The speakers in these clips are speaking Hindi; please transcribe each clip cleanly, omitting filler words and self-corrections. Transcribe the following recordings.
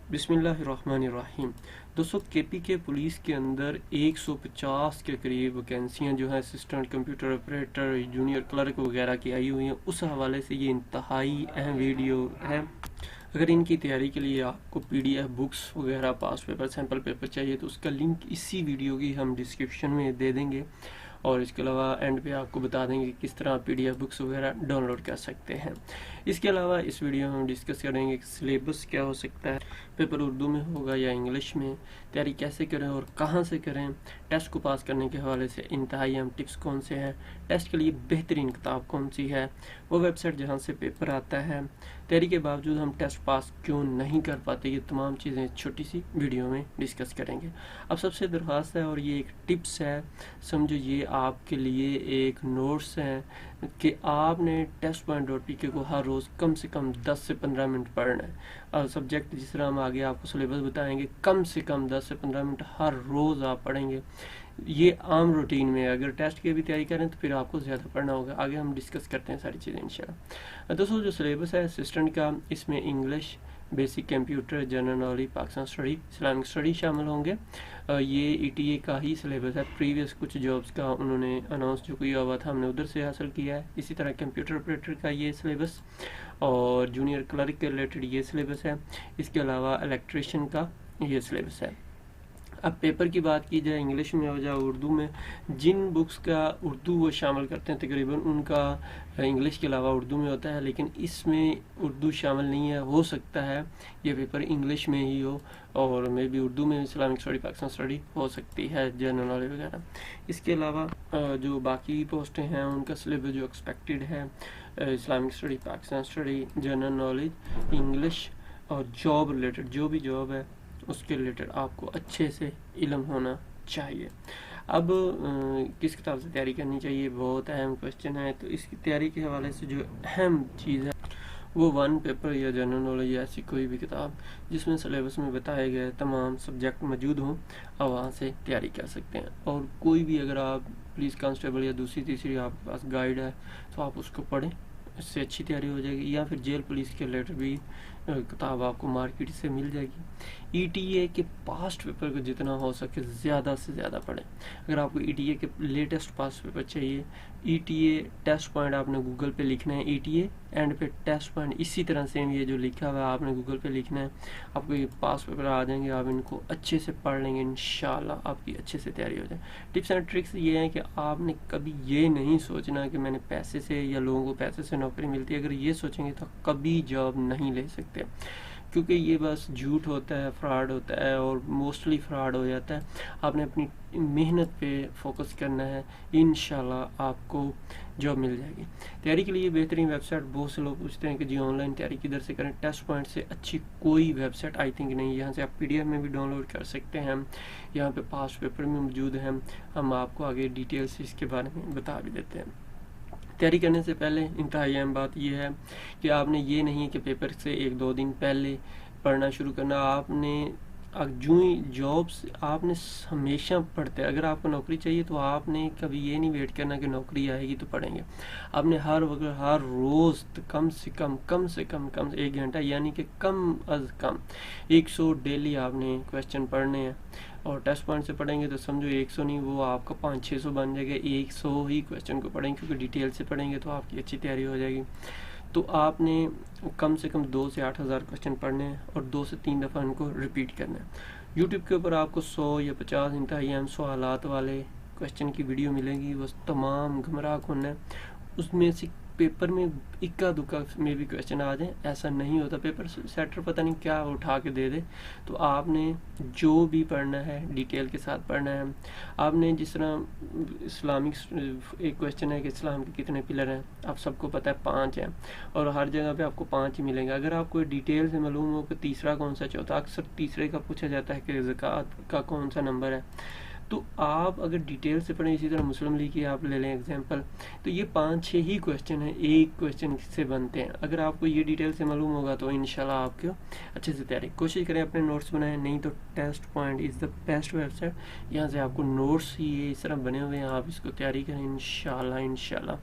बिस्मिल्लाहिर्रहमानिर्रहीम। दोस्तों, केपीके पुलिस के अंदर 150 के करीब वैकेंसियाँ जो हैं assistant computer operator, junior clerk वगैरह की आई हुई हैं। उस हवाले से ये इंतहाई अहम वीडियो है। अगर इनकी तैयारी के लिए आपको पीडीएफ बुक्स वगैरह, पास पेपर, सैम्पल पेपर चाहिए तो उसका लिंक इसी वीडियो की हम डिस्क्रिप्शन में दे देंगे। और इसके अलावा एंड पे आपको बता देंगे किस तरह पीडीएफ बुक्स वगैरह डाउनलोड कर सकते हैं। इसके अलावा इस वीडियो में हम डिस्कस करेंगे कि सिलेबस क्या हो सकता है, पेपर उर्दू में होगा या इंग्लिश में, तैयारी कैसे करें और कहाँ से करें, टेस्ट को पास करने के हवाले से इंतहाई अहम टिप्स कौन से हैं, टेस्ट के लिए बेहतरीन किताब कौन सी है, वो वेबसाइट जहाँ से पेपर आता है, तैयारी के बावजूद हम टेस्ट पास क्यों नहीं कर पाते, ये तमाम चीज़ें छोटी सी वीडियो में डिस्कस करेंगे। अब सबसे दरख्वास्त है और ये एक टिप्स है, समझो ये आपके लिए एक नोट्स है कि आपने test.pk को हर रोज़ कम से कम 10 से 15 मिनट पढ़ना है। और सब्जेक्ट जिस तरह हम आगे आपको सिलेबस बताएंगे, कम से कम 10 से 15 मिनट हर रोज़ आप पढ़ेंगे। ये आम रूटीन में है। अगर टेस्ट की भी तैयारी करें तो फिर आपको ज़्यादा पढ़ना होगा। आगे हम डिस्कस करते हैं सारी चीज़ें इंशाल्लाह। दोस्तों, जो सिलेबस है असिस्टेंट का, इसमें English, basic computer, general knowledge, Pakistan study, Islamic study शामिल होंगे। ये ईटीए का ही सिलेबस है। प्रीवियस कुछ जॉब्स का उन्होंने अनाउंस जो किया हुआ था, हमने उधर से हासिल किया है। इसी तरह कंप्यूटर ऑपरेटर का ये सिलेबस और जूनियर क्लर्क के रिलेटेड ये सिलेबस है। इसके अलावा इलेक्ट्रिशियन का ये सिलेबस है। अब पेपर की बात की जाए, इंग्लिश में हो जाए, उर्दू में, जिन बुक्स का उर्दू वो शामिल करते हैं तकरीबन उनका इंग्लिश के अलावा उर्दू में होता है, लेकिन इसमें उर्दू शामिल नहीं है। हो सकता है ये पेपर इंग्लिश में ही हो और मे भी उर्दू में इस्लामिक स्टडी, पाकिस्तान स्टडी हो सकती है, जनरल नॉलेज वगैरह। इसके अलावा जो बाकी पोस्टें हैं उनका सिलेबस जो एक्सपेक्टेड है, Islamic study, Pakistan study, general knowledge, English और जॉब रिलेटेड, जो भी जॉब है उसके रिलेटेड आपको अच्छे से इल्म होना चाहिए। अब किस किताब से तैयारी करनी चाहिए, बहुत अहम क्वेश्चन है। तो इसकी तैयारी के हवाले से जो अहम चीज़ है वो वन पेपर या जनरल नॉलेज या ऐसी कोई भी किताब जिसमें सिलेबस में बताए गए तमाम सब्जेक्ट मौजूद हों, आप वहाँ से तैयारी कर सकते हैं। और कोई भी, अगर आप पुलिस कांस्टेबल या दूसरी तीसरी आपके पास गाइड है तो आप उसको पढ़ें, इससे अच्छी तैयारी हो जाएगी। या फिर जेल पुलिस के रिलेटेड भी किताब आपको मार्केट से मिल जाएगी। ईटीए के पास्ट पेपर को जितना हो सके ज़्यादा से ज़्यादा पढ़ें। अगर आपको ईटीए के लेटेस्ट पास्ट पेपर चाहिए, ईटीए टेस्ट पॉइंट आपने गूगल पे लिखना है, ईटीए एंड पे टेस्ट पॉइंट, इसी तरह सेम ये जो लिखा हुआ है आपने गूगल पे लिखना है। आपको ये पास्ट पेपर आ जाएंगे, आप इनको अच्छे से पढ़ लेंगे, इंशाल्लाह आपकी अच्छे से तैयारी हो जाए। टिप्स एंड ट्रिक्स ये हैं कि आपने कभी ये नहीं सोचना कि मैंने पैसे से या लोगों को पैसे से नौकरी मिलती है। अगर ये सोचेंगे तो कभी जॉब नहीं ले सकते, क्योंकि ये बस झूठ होता है, फ्रॉड होता है और मोस्टली फ्रॉड हो जाता है। आपने अपनी मेहनत पे फोकस करना है, इंशाल्लाह आपको जॉब मिल जाएगी। तैयारी के लिए बेहतरीन वेबसाइट, बहुत से लोग पूछते हैं कि जी ऑनलाइन तैयारी किधर से करें, टेस्ट पॉइंट से अच्छी कोई वेबसाइट आई थिंक नहीं। यहाँ से आप पीडीएफ में भी डाउनलोड कर सकते हैं, यहाँ पे पास्ट पेपर में मौजूद हैं। हम आपको आगे डिटेल से इसके बारे में बता भी देते हैं। तैयारी करने से पहले इंतहाई अहम बात यह है कि आपने ये नहीं कि पेपर से 1-2 दिन पहले पढ़ना शुरू करना। आपने जो ही जॉब्स आपने हमेशा पढ़ते हैं। अगर आपको नौकरी चाहिए तो आपने कभी ये नहीं वेट करना कि नौकरी आएगी तो पढ़ेंगे। आपने हर वक्त, हर रोज़ कम से कम 1 घंटा, यानी कि कम अज़ कम 100 डेली आपने क्वेश्चन पढ़ने हैं। और टेस्ट पॉइंट से पढ़ेंगे तो समझो 100 नहीं, वो आपका 500-600 बन जाएगा। 100 ही क्वेश्चन को पढ़ेंगे, क्योंकि डिटेल से पढ़ेंगे तो आपकी अच्छी तैयारी हो जाएगी। तो आपने कम से कम 2 से 8,000 क्वेश्चन पढ़ने हैं और 2 से 3 दफ़ा इनको रिपीट करना है। यूट्यूब के ऊपर आपको 100 या 50 इंतहाई अहम सवालात वाले क्वेश्चन की वीडियो मिलेगी, वो तमाम घुमराह कौन है। उसमें से पेपर में इक्का दुक्का में भी क्वेश्चन आ जाए, ऐसा नहीं होता। पेपर सेटर पता नहीं क्या उठा के दे दे। तो आपने जो भी पढ़ना है डिटेल के साथ पढ़ना है। आपने जिस तरह इस्लामिक, एक क्वेश्चन है कि इस्लाम के कितने पिलर हैं, आप सबको पता है 5 हैं और हर जगह पे आपको 5 ही मिलेंगे। अगर आपको डिटेल से मालूम हो कि तीसरा कौन सा, चौथा, अक्सर तीसरे का पूछा जाता है कि ज़कात का कौन सा नंबर है, तो आप अगर डिटेल से पढ़ें, इसी तरह मुस्लिम लीग की आप ले लें एग्जांपल, तो ये 5-6 ही क्वेश्चन हैं, एक क्वेश्चन से बनते हैं। अगर आपको ये डिटेल से मालूम होगा तो इंशाल्लाह आपको अच्छे से तैयारी। कोशिश करें अपने नोट्स बनाएं, नहीं तो test point is the best website. यहाँ से आपको नोट्स ही इस तरह बने हुए हैं, आप इसको तैयारी करें इंशाल्लाह।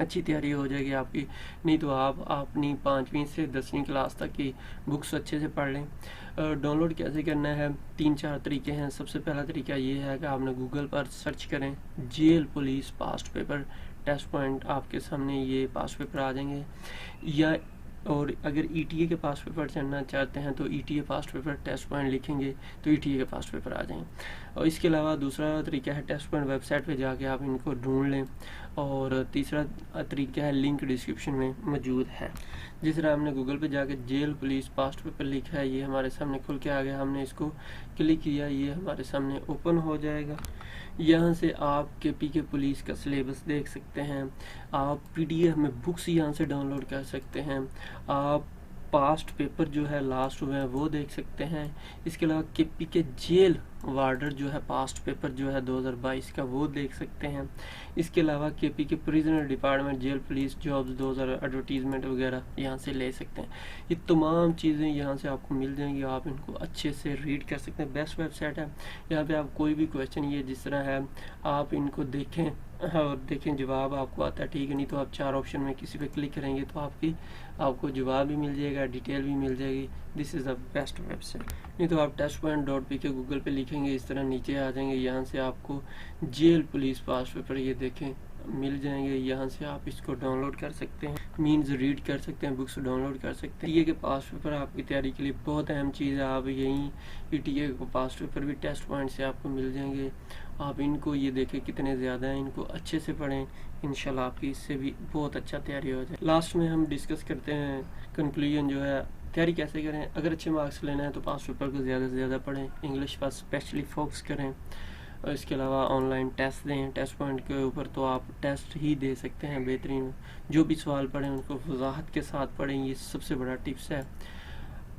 अच्छी तैयारी हो जाएगी आपकी। नहीं तो आप अपनी 5वीं से 10वीं क्लास तक की बुक्स अच्छे से पढ़ लें। डाउनलोड कैसे करना है, 3-4 तरीके हैं। सबसे पहला तरीका ये है कि आपने गूगल पर सर्च करें jail police past paper test point, आपके सामने ये पास्ट पेपर आ जाएंगे। या और अगर ईटीए के पास्ट पेपर चढ़ना चाहते हैं तो ETA past paper test point लिखेंगे तो ईटीए के पास्ट पेपर आ जाएंगे। और इसके अलावा दूसरा तरीका है टेस्ट पॉइंट वेबसाइट पे जाके आप इनको ढूंढ लें। और तीसरा तरीका है लिंक डिस्क्रिप्शन में मौजूद है। जिस तरह हमने गूगल पे जाके जेल पुलिस पास्ट पेपर लिखा है, ये हमारे सामने खुल के आ गया। हमने इसको क्लिक किया, ये हमारे सामने ओपन हो जाएगा। यहाँ से आप केपी के पुलिस का सिलेबस देख सकते हैं। आप पीडीएफ में बुक्स यहाँ से डाउनलोड कर सकते हैं। आप पास्ट पेपर जो है लास्ट हुए हैं वो देख सकते हैं। इसके अलावा केपी के जेल वार्डर जो है पास्ट पेपर जो है 2022 का वो देख सकते हैं। इसके अलावा केपी के prisoner department jail police jobs 2000 advertisement वगैरह यहाँ से ले सकते हैं। ये तमाम चीज़ें यहाँ से आपको मिल जाएंगी, आप इनको अच्छे से रीड कर सकते हैं। बेस्ट वेबसाइट है। यहाँ पे आप कोई भी क्वेश्चन ये जिस तरह है आप इनको देखें और देखें जवाब आपको आता है, ठीक है। नहीं तो आप 4 ऑप्शन में किसी पे क्लिक करेंगे तो आपको जवाब भी मिल जाएगा, डिटेल भी मिल जाएगी। This is the best website. नहीं तो आप testpoint.pk गूगल पे लिखेंगे, इस तरह नीचे आ जाएंगे। यहाँ से आपको जेल पुलिस पास्ट पेपर ये देखें मिल जाएंगे। यहाँ से आप इसको डाउनलोड कर सकते हैं, मीन्स रीड कर सकते हैं, बुक्स डाउनलोड कर सकते हैं। ईटीए के पास्ट पेपर आपकी तैयारी के लिए बहुत अहम चीज़ है। आप यहीं ईटीए के पास्ट पेपर भी टेस्ट पॉइंट से आपको मिल जाएंगे। आप इनको ये देखें कितने ज़्यादा हैं, इनको अच्छे से पढ़ें, इंशाल्लाह आपकी इससे भी बहुत अच्छा तैयारी हो जाए। लास्ट में हम डिस्कस करते हैं कंक्लूजन जो है तैयारी कैसे करें। अगर अच्छे मार्क्स लेना है तो पास्ट पेपर को ज़्यादा से ज़्यादा पढ़ें, इंग्लिश पर स्पेशली फोकस करें। और इसके अलावा ऑनलाइन टेस्ट दें, टेस्ट पॉइंट के ऊपर तो आप टेस्ट ही दे सकते हैं बेहतरीन। जो भी सवाल पढ़ें उनको वजाहत के साथ पढ़ें, ये सबसे बड़ा टिप्स है।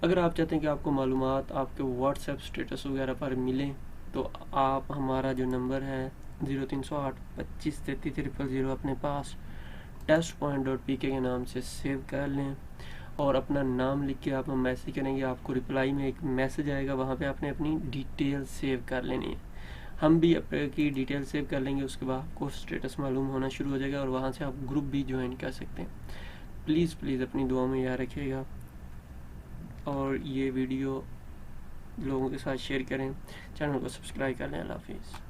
अगर आप चाहते हैं कि आपको मालूमात आपके व्हाट्सएप स्टेटस वगैरह पर मिलें तो आप हमारा जो नंबर है 0308 25 33 000 अपने पास testpoint.pk के नाम से सेव कर लें और अपना नाम लिख के आप हम मैसेज करेंगे, आपको रिप्लाई में एक मैसेज आएगा, वहाँ पे आपने अपनी डिटेल सेव कर लेनी है। हम भी आपकी डिटेल सेव कर लेंगे, उसके बाद आपको स्टेटस मालूम होना शुरू हो जाएगा और वहाँ से आप ग्रुप भी ज्वाइन कर सकते हैं। प्लीज़ अपनी दुआ में याद रखिएगा और ये वीडियो लोगों के साथ शेयर करें, चैनल को सब्सक्राइब कर लें। अल्लाह हाफिज़।